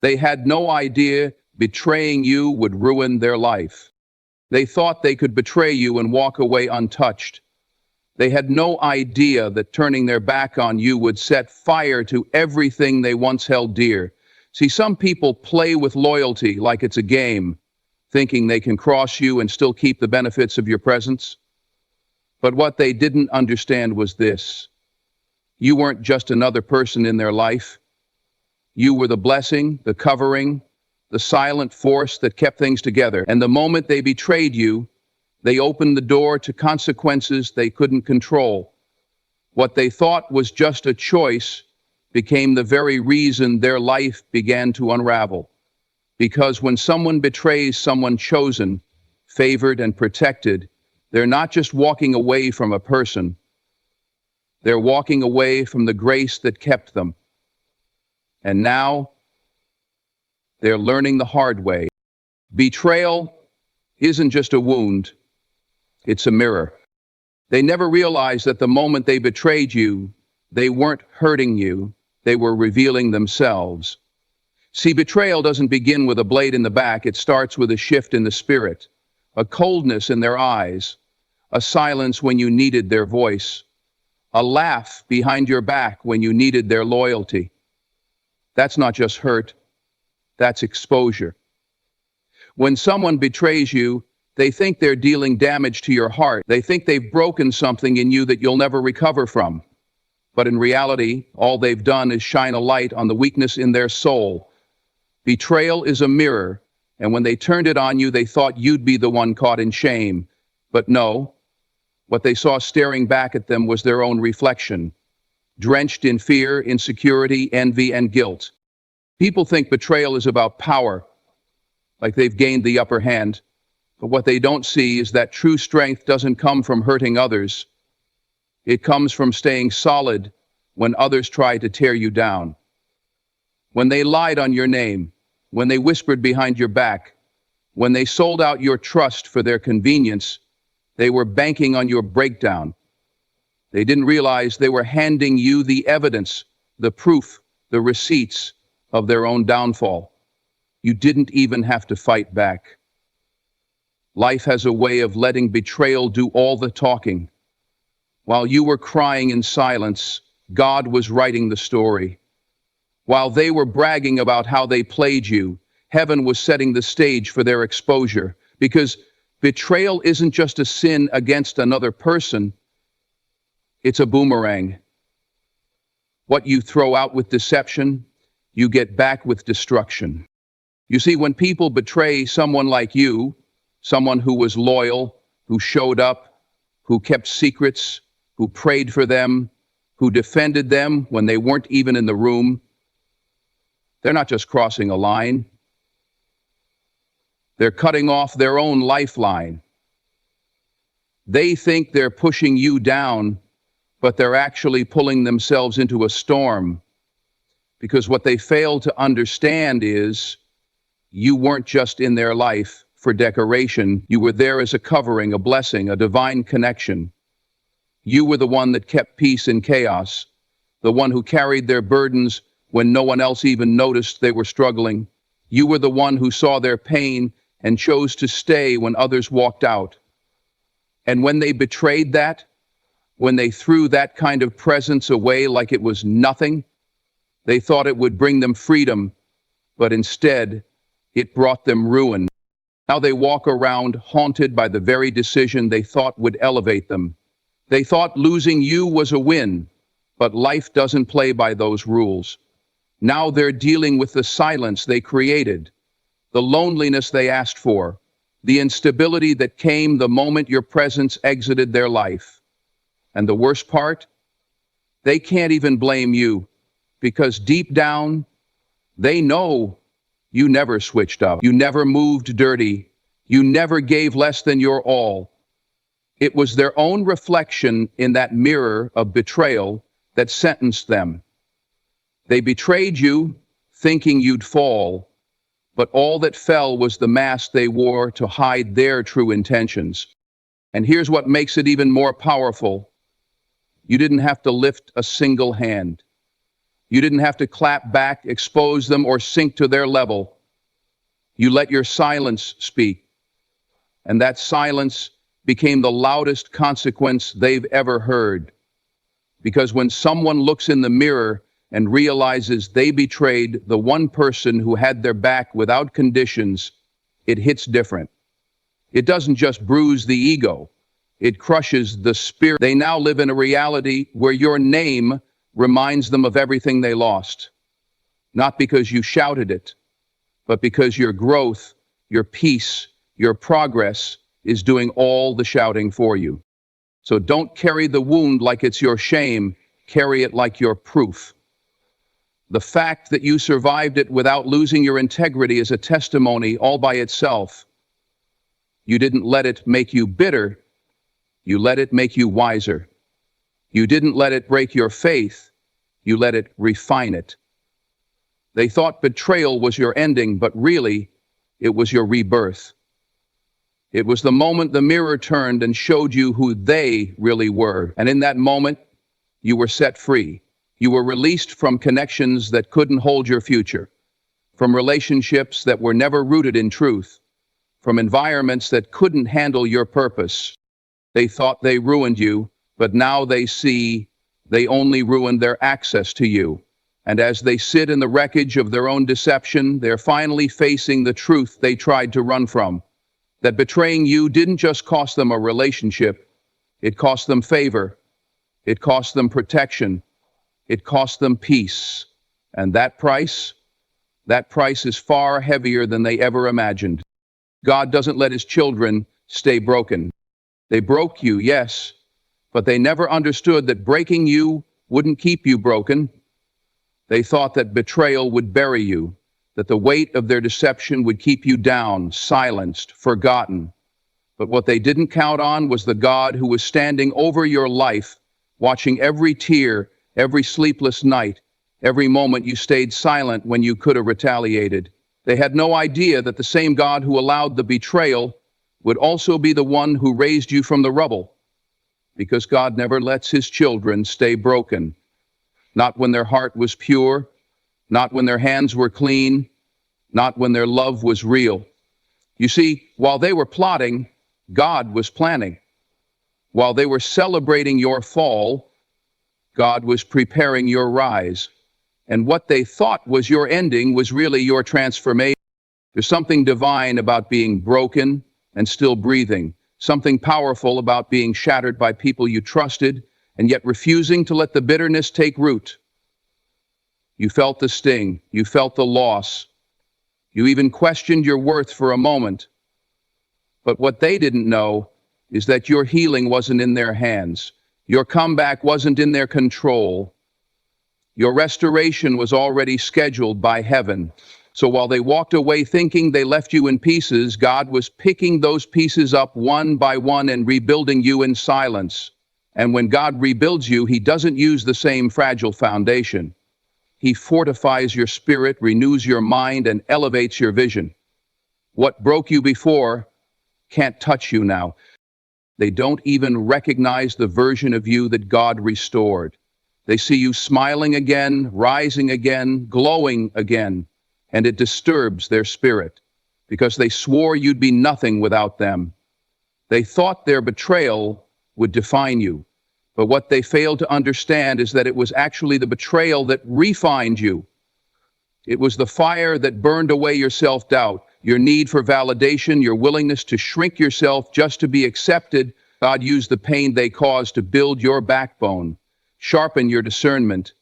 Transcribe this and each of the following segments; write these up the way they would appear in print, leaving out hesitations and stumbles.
They had no idea betraying you would ruin their life. They thought they could betray you and walk away untouched. They had no idea that turning their back on you would set fire to everything they once held dear. See, some people play with loyalty like it's a game, thinking they can cross you and still keep the benefits of your presence. But what they didn't understand was this: you weren't just another person in their life. You were the blessing, the covering, the silent force that kept things together. And the moment they betrayed you, they opened the door to consequences they couldn't control. What they thought was just a choice became the very reason their life began to unravel. Because when someone betrays someone chosen, favored, and protected, they're not just walking away from a person, they're walking away from the grace that kept them. And now, they're learning the hard way. Betrayal isn't just a wound, it's a mirror. They never realized that the moment they betrayed you, they weren't hurting you, they were revealing themselves. See, betrayal doesn't begin with a blade in the back, it starts with a shift in the spirit, a coldness in their eyes, a silence when you needed their voice, a laugh behind your back when you needed their loyalty. That's not just hurt, that's exposure. When someone betrays you, they think they're dealing damage to your heart. They think they've broken something in you that you'll never recover from. But in reality, all they've done is shine a light on the weakness in their soul. Betrayal is a mirror, and when they turned it on you, they thought you'd be the one caught in shame. But no, what they saw staring back at them was their own reflection, drenched in fear, insecurity, envy, and guilt. People think betrayal is about power, like they've gained the upper hand. But what they don't see is that true strength doesn't come from hurting others. It comes from staying solid when others try to tear you down. When they lied on your name, when they whispered behind your back, when they sold out your trust for their convenience, they were banking on your breakdown. They didn't realize they were handing you the evidence, the proof, the receipts of their own downfall. You didn't even have to fight back. Life has a way of letting betrayal do all the talking. While you were crying in silence, God was writing the story. While they were bragging about how they played you, heaven was setting the stage for their exposure. Because betrayal isn't just a sin against another person, it's a boomerang. What you throw out with deception, you get back with destruction. You see, when people betray someone like you, someone who was loyal, who showed up, who kept secrets, who prayed for them, who defended them when they weren't even in the room, they're not just crossing a line. They're cutting off their own lifeline. They think they're pushing you down, but they're actually pulling themselves into a storm. Because what they fail to understand is you weren't just in their life for decoration. You were there as a covering, a blessing, a divine connection. You were the one that kept peace in chaos, the one who carried their burdens when no one else even noticed they were struggling. You were the one who saw their pain and chose to stay when others walked out. And when they betrayed that, when they threw that kind of presence away like it was nothing, they thought it would bring them freedom, but instead, it brought them ruin. Now they walk around haunted by the very decision they thought would elevate them. They thought losing you was a win, but life doesn't play by those rules. Now they're dealing with the silence they created, the loneliness they asked for, the instability that came the moment your presence exited their life. And the worst part? They can't even blame you, because deep down, they know you never switched up. You never moved dirty. You never gave less than your all. It was their own reflection in that mirror of betrayal that sentenced them. They betrayed you, thinking you'd fall, but all that fell was the mask they wore to hide their true intentions. And here's what makes it even more powerful. You didn't have to lift a single hand. You didn't have to clap back, expose them, or sink to their level. You let your silence speak, and that silence became the loudest consequence they've ever heard. Because when someone looks in the mirror and realizes they betrayed the one person who had their back without conditions, it hits different. It doesn't just bruise the ego, it crushes the spirit. They now live in a reality where your name reminds them of everything they lost. Not because you shouted it, but because your growth, your peace, your progress is doing all the shouting for you. So don't carry the wound like it's your shame, carry it like your proof. The fact that you survived it without losing your integrity is a testimony all by itself. You didn't let it make you bitter, you let it make you wiser. You didn't let it break your faith, you let it refine it. They thought betrayal was your ending, but really, it was your rebirth. It was the moment the mirror turned and showed you who they really were. And in that moment, you were set free. You were released from connections that couldn't hold your future, from relationships that were never rooted in truth, from environments that couldn't handle your purpose. They thought they ruined you, but now they see they only ruined their access to you. And as they sit in the wreckage of their own deception, they're finally facing the truth they tried to run from. That betraying you didn't just cost them a relationship, it cost them favor, it cost them protection, it cost them peace. And that price is far heavier than they ever imagined. God doesn't let his children stay broken. They broke you, yes, but they never understood that breaking you wouldn't keep you broken. They thought that betrayal would bury you, that the weight of their deception would keep you down, silenced, forgotten. But what they didn't count on was the God who was standing over your life, watching every tear, every sleepless night, every moment you stayed silent when you could have retaliated. They had no idea that the same God who allowed the betrayal would also be the one who raised you from the rubble. Because God never lets his children stay broken. Not when their heart was pure, not when their hands were clean, not when their love was real. You see, while they were plotting, God was planning. While they were celebrating your fall, God was preparing your rise. And what they thought was your ending was really your transformation. There's something divine about being broken and still breathing, something powerful about being shattered by people you trusted and yet refusing to let the bitterness take root. You felt the sting, you felt the loss, you even questioned your worth for a moment. But what they didn't know is that your healing wasn't in their hands. Your comeback wasn't in their control. Your restoration was already scheduled by heaven. So while they walked away thinking they left you in pieces, God was picking those pieces up one by one and rebuilding you in silence. And when God rebuilds you, he doesn't use the same fragile foundation. He fortifies your spirit, renews your mind, and elevates your vision. What broke you before can't touch you now. They don't even recognize the version of you that God restored. They see you smiling again, rising again, glowing again, and it disturbs their spirit because they swore you'd be nothing without them. They thought their betrayal would define you, but what they failed to understand is that it was actually the betrayal that refined you. It was the fire that burned away your self-doubt, your need for validation, your willingness to shrink yourself just to be accepted. God used the pain they caused to build your backbone, sharpen your discernment,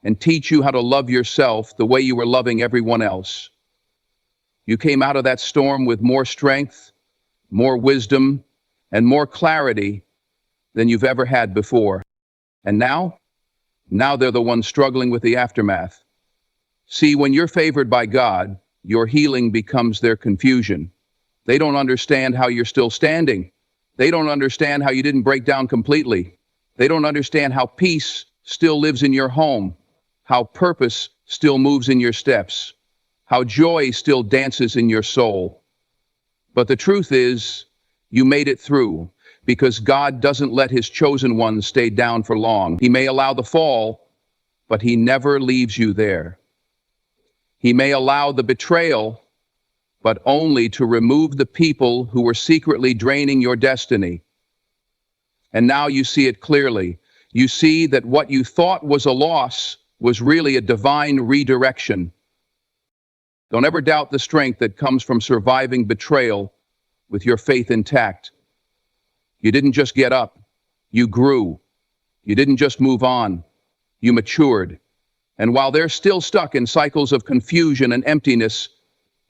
and teach you how to love yourself the way you were loving everyone else. You came out of that storm with more strength, more wisdom, and more clarity than you've ever had before. And now they're the ones struggling with the aftermath. See, when you're favored by God, your healing becomes their confusion. They don't understand how you're still standing. They don't understand how you didn't break down completely. They don't understand how peace still lives in your home, how purpose still moves in your steps, how joy still dances in your soul. But the truth is, you made it through. Because God doesn't let his chosen ones stay down for long. He may allow the fall, but he never leaves you there. He may allow the betrayal, but only to remove the people who were secretly draining your destiny. And now you see it clearly. You see that what you thought was a loss was really a divine redirection. Don't ever doubt the strength that comes from surviving betrayal with your faith intact. You didn't just get up, you grew. You didn't just move on, you matured. And while they're still stuck in cycles of confusion and emptiness,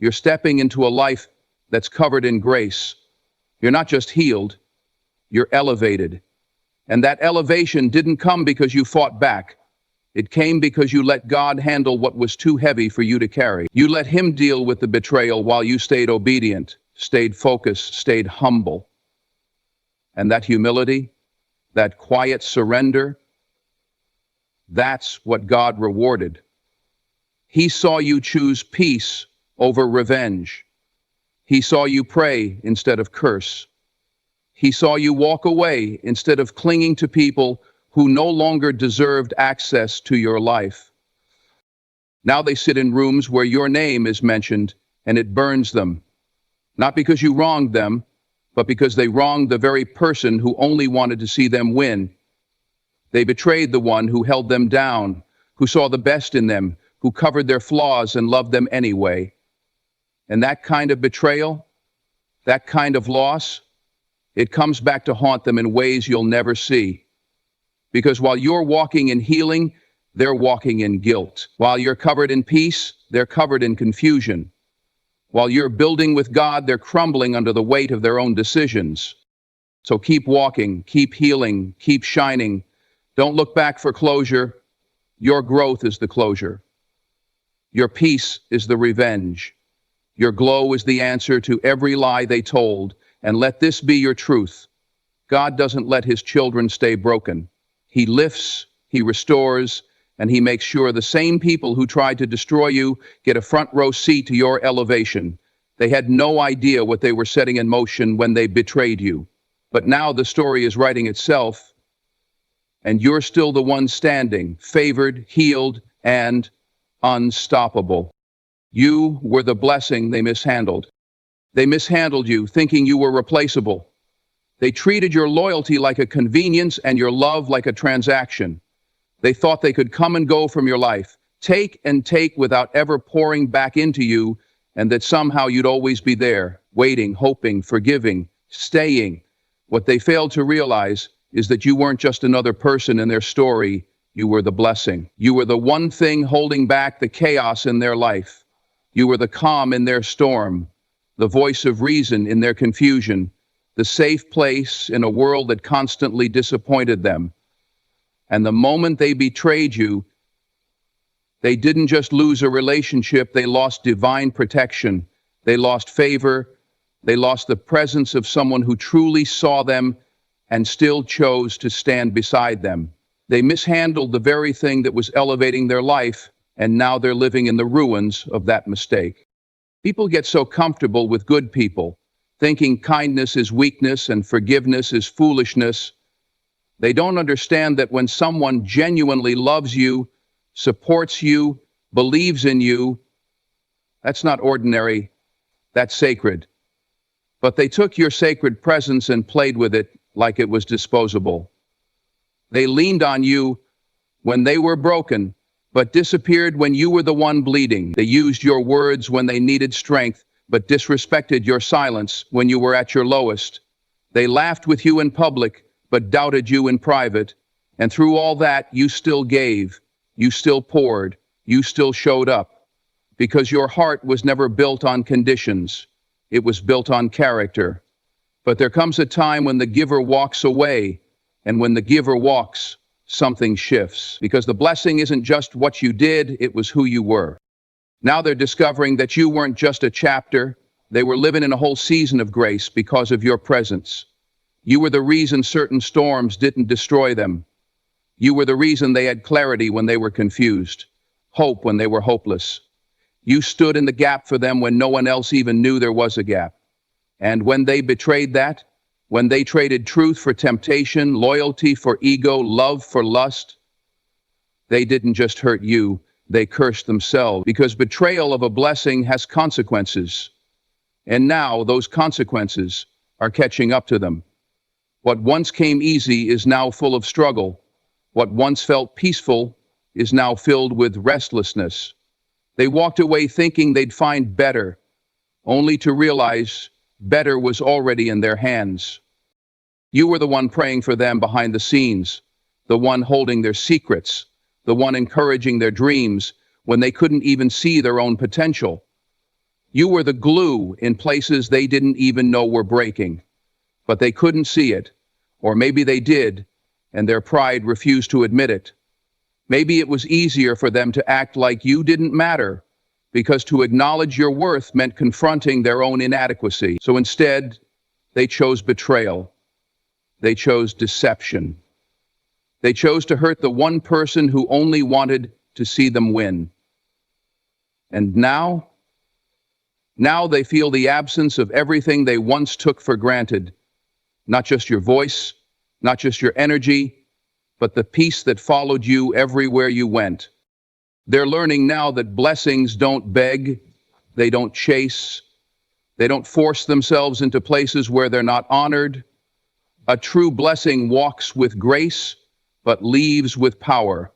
you're stepping into a life that's covered in grace. You're not just healed, you're elevated. And that elevation didn't come because you fought back. It came because you let God handle what was too heavy for you to carry. You let him deal with the betrayal while you stayed obedient, stayed focused, stayed humble. And that humility, that quiet surrender, that's what God rewarded. He saw you choose peace over revenge. He saw you pray instead of curse. He saw you walk away instead of clinging to people who no longer deserved access to your life. Now they sit in rooms where your name is mentioned and it burns them. Not because you wronged them, but because they wronged the very person who only wanted to see them win. They betrayed the one who held them down, who saw the best in them, who covered their flaws and loved them anyway. And that kind of betrayal, that kind of loss, it comes back to haunt them in ways you'll never see. Because while you're walking in healing, they're walking in guilt. While you're covered in peace, they're covered in confusion. While you're building with God, they're crumbling under the weight of their own decisions. So keep walking, keep healing, keep shining. Don't look back for closure. Your growth is the closure. Your peace is the revenge. Your glow is the answer to every lie they told. And let this be your truth. God doesn't let his children stay broken. He lifts, he restores, and he makes sure the same people who tried to destroy you get a front row seat to your elevation. They had no idea what they were setting in motion when they betrayed you. But now the story is writing itself, and you're still the one standing, favored, healed, and unstoppable. You were the blessing they mishandled. They mishandled you, thinking you were replaceable. They treated your loyalty like a convenience and your love like a transaction. They thought they could come and go from your life, take and take without ever pouring back into you, and that somehow you'd always be there, waiting, hoping, forgiving, staying. What they failed to realize is that you weren't just another person in their story, you were the blessing. You were the one thing holding back the chaos in their life. You were the calm in their storm, the voice of reason in their confusion, the safe place in a world that constantly disappointed them. And the moment they betrayed you, they didn't just lose a relationship, they lost divine protection. They lost favor. They lost the presence of someone who truly saw them and still chose to stand beside them. They mishandled the very thing that was elevating their life, and now they're living in the ruins of that mistake. People get so comfortable with good people, thinking kindness is weakness and forgiveness is foolishness. They don't understand that when someone genuinely loves you, supports you, believes in you, that's not ordinary, that's sacred. But they took your sacred presence and played with it like it was disposable. They leaned on you when they were broken, but disappeared when you were the one bleeding. They used your words when they needed strength, but disrespected your silence when you were at your lowest. They laughed with you in public, but doubted you in private. And through all that, you still gave, you still poured, you still showed up. Because your heart was never built on conditions. It was built on character. But there comes a time when the giver walks away, and when the giver walks, something shifts. Because the blessing isn't just what you did, it was who you were. Now they're discovering that you weren't just a chapter, they were living in a whole season of grace because of your presence. You were the reason certain storms didn't destroy them. You were the reason they had clarity when they were confused, hope when they were hopeless. You stood in the gap for them when no one else even knew there was a gap. And when they betrayed that, when they traded truth for temptation, loyalty for ego, love for lust, They didn't just hurt you, they cursed themselves, because betrayal of a blessing has consequences. And now those consequences are catching up to them. What once came easy is now full of struggle. What once felt peaceful is now filled with restlessness. They walked away thinking they'd find better, only to realize better was already in their hands. You were the one praying for them behind the scenes, the one holding their secrets, the one encouraging their dreams when they couldn't even see their own potential. You were the glue in places they didn't even know were breaking, but they couldn't see it, or maybe they did, and their pride refused to admit it. Maybe it was easier for them to act like you didn't matter, because to acknowledge your worth meant confronting their own inadequacy. So instead, they chose betrayal. They chose deception. They chose to hurt the one person who only wanted to see them win. And now they feel the absence of everything they once took for granted. Not just your voice, not just your energy, but the peace that followed you everywhere you went. They're learning now that blessings don't beg, they don't chase, they don't force themselves into places where they're not honored. A true blessing walks with grace, but leaves with power.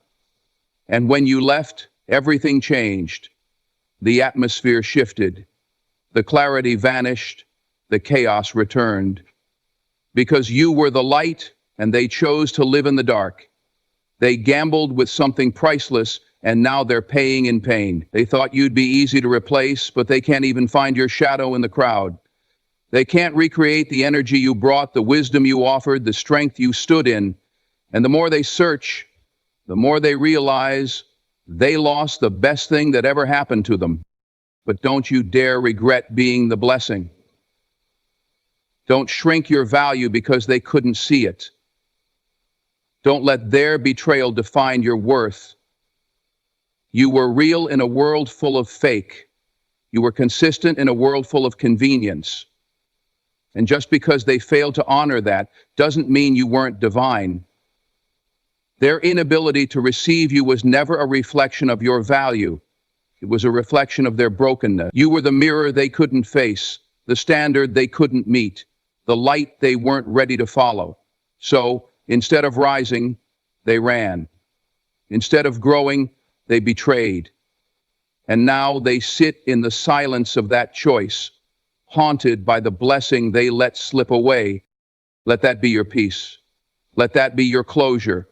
And when you left, everything changed. The atmosphere shifted. The clarity vanished. The chaos returned. Because you were the light, and they chose to live in the dark. They gambled with something priceless, and now they're paying in pain. They thought you'd be easy to replace, but they can't even find your shadow in the crowd. They can't recreate the energy you brought, the wisdom you offered, the strength you stood in. And the more they search, the more they realize they lost the best thing that ever happened to them. But don't you dare regret being the blessing. Don't shrink your value because they couldn't see it. Don't let their betrayal define your worth. You were real in a world full of fake. You were consistent in a world full of convenience. And just because they failed to honor that doesn't mean you weren't divine. Their inability to receive you was never a reflection of your value. It was a reflection of their brokenness. You were the mirror they couldn't face, the standard they couldn't meet, the light they weren't ready to follow. So, instead of rising, they ran. Instead of growing, they betrayed. And now they sit in the silence of that choice, haunted by the blessing they let slip away. Let that be your peace. Let that be your closure.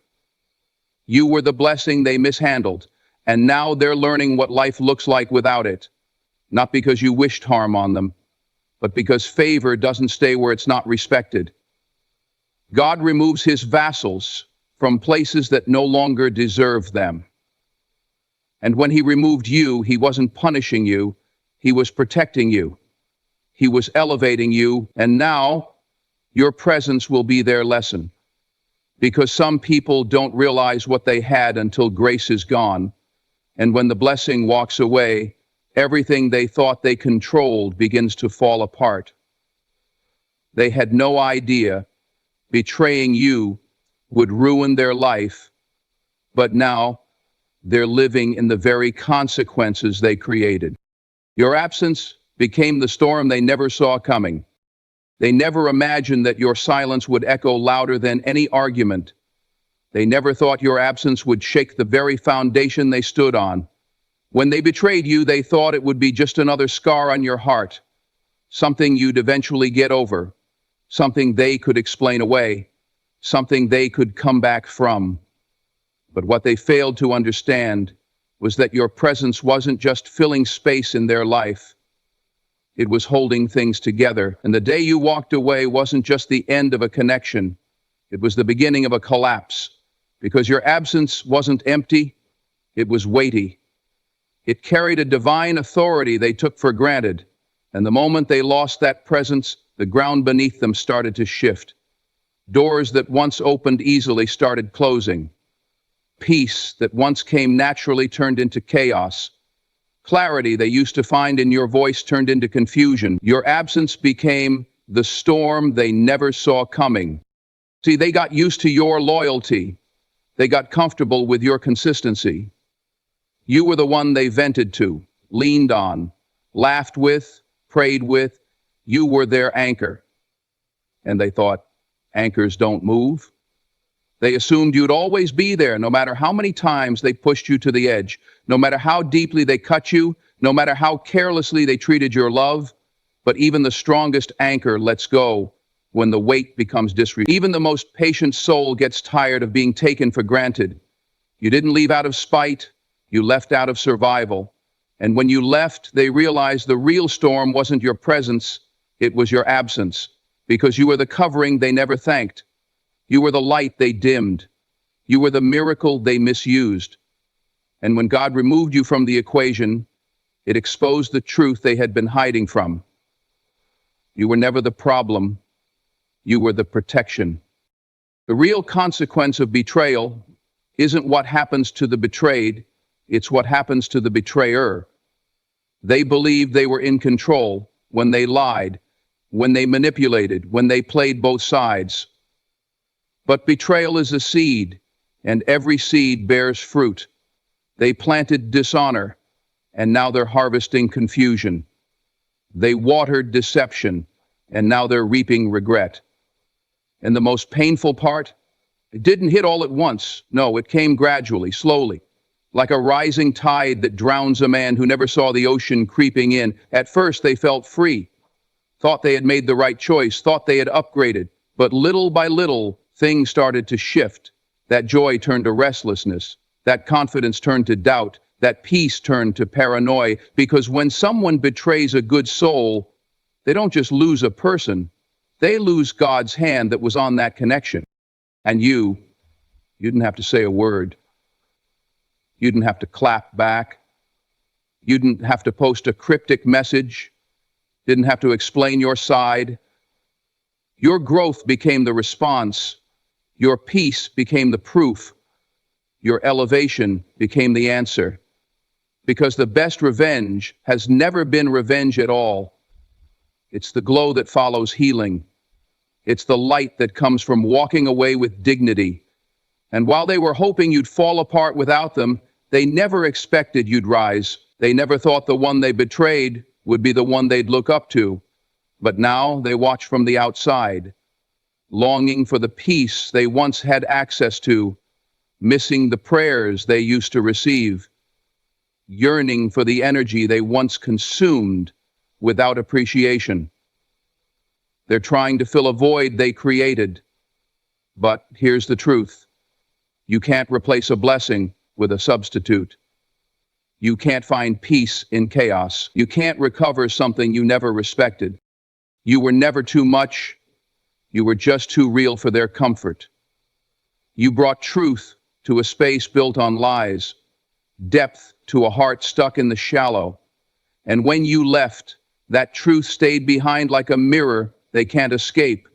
You were the blessing they mishandled, and now they're learning what life looks like without it. Not because you wished harm on them, but because favor doesn't stay where it's not respected. God removes his vassals from places that no longer deserve them. And when he removed you, he wasn't punishing you, he was protecting you. He was elevating you, and now your presence will be their lesson. Because some people don't realize what they had until grace is gone, and when the blessing walks away, everything they thought they controlled begins to fall apart. They had no idea betraying you would ruin their life, but now they're living in the very consequences they created. Your absence became the storm they never saw coming. They never imagined that your silence would echo louder than any argument. They never thought your absence would shake the very foundation they stood on. When they betrayed you, they thought it would be just another scar on your heart, something you'd eventually get over, something they could explain away, something they could come back from. But what they failed to understand was that your presence wasn't just filling space in their life. It was holding things together. And the day you walked away wasn't just the end of a connection. It was the beginning of a collapse. Because your absence wasn't empty, it was weighty. It carried a divine authority they took for granted. And the moment they lost that presence, the ground beneath them started to shift. Doors that once opened easily started closing. Peace that once came naturally turned into chaos. Clarity they used to find in your voice turned into confusion. Your absence became the storm they never saw coming. See, they got used to your loyalty. They got comfortable with your consistency. You were the one they vented to, leaned on, laughed with, prayed with. You were their anchor. And they thought, anchors don't move. They assumed you'd always be there, no matter how many times they pushed you to the edge, no matter how deeply they cut you, no matter how carelessly they treated your love. But even the strongest anchor lets go when the weight becomes disrespect. Even the most patient soul gets tired of being taken for granted. You didn't leave out of spite, you left out of survival. And when you left, they realized the real storm wasn't your presence, it was your absence, because you were the covering they never thanked. You were the light they dimmed. You were the miracle they misused. And when God removed you from the equation, it exposed the truth they had been hiding from. You were never the problem. You were the protection. The real consequence of betrayal isn't what happens to the betrayed, it's what happens to the betrayer. They believed they were in control when they lied, when they manipulated, when they played both sides. But betrayal is a seed, and every seed bears fruit. They planted dishonor, and now they're harvesting confusion. They watered deception, and now they're reaping regret. And the most painful part? It didn't hit all at once. No, it came gradually, slowly, like a rising tide that drowns a man who never saw the ocean creeping in. At first, they felt free, thought they had made the right choice, thought they had upgraded. But little by little, things started to shift. That joy turned to restlessness. That confidence turned to doubt. That peace turned to paranoia. Because when someone betrays a good soul, they don't just lose a person. They lose God's hand that was on that connection. And you didn't have to say a word. You didn't have to clap back. You didn't have to post a cryptic message. Didn't have to explain your side. Your growth became the response. Your peace became the proof. Your elevation became the answer. Because the best revenge has never been revenge at all. It's the glow that follows healing. It's the light that comes from walking away with dignity. And while they were hoping you'd fall apart without them, they never expected you'd rise. They never thought the one they betrayed would be the one they'd look up to. But now they watch from the outside, longing for the peace they once had access to, missing the prayers they used to receive, yearning for the energy they once consumed without appreciation. They're trying to fill a void they created. But here's the truth. You can't replace a blessing with a substitute. You can't find peace in chaos. You can't recover something you never respected. You were never too much. You were just too real for their comfort. You brought truth to a space built on lies, depth to a heart stuck in the shallow. And when you left, that truth stayed behind like a mirror they can't escape.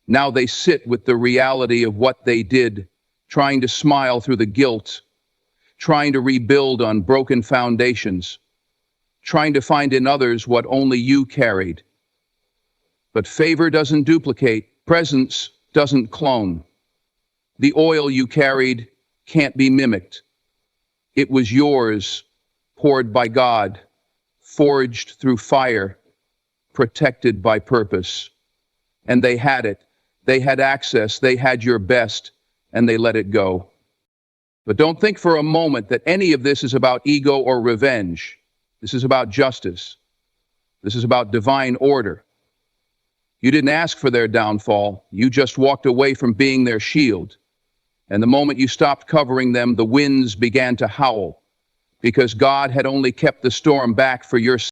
Now they sit with the reality of what they did, trying to smile through the guilt, trying to rebuild on broken foundations, trying to find in others what only you carried. But favor doesn't duplicate, presence doesn't clone. The oil you carried can't be mimicked. It was yours, poured by God, forged through fire, protected by purpose. And they had it. They had access. They had your best, and they let it go. But don't think for a moment that any of this is about ego or revenge. This is about justice. This is about divine order. You didn't ask for their downfall. You just walked away from being their shield. And the moment you stopped covering them, the winds began to howl, because God had only kept the storm back for your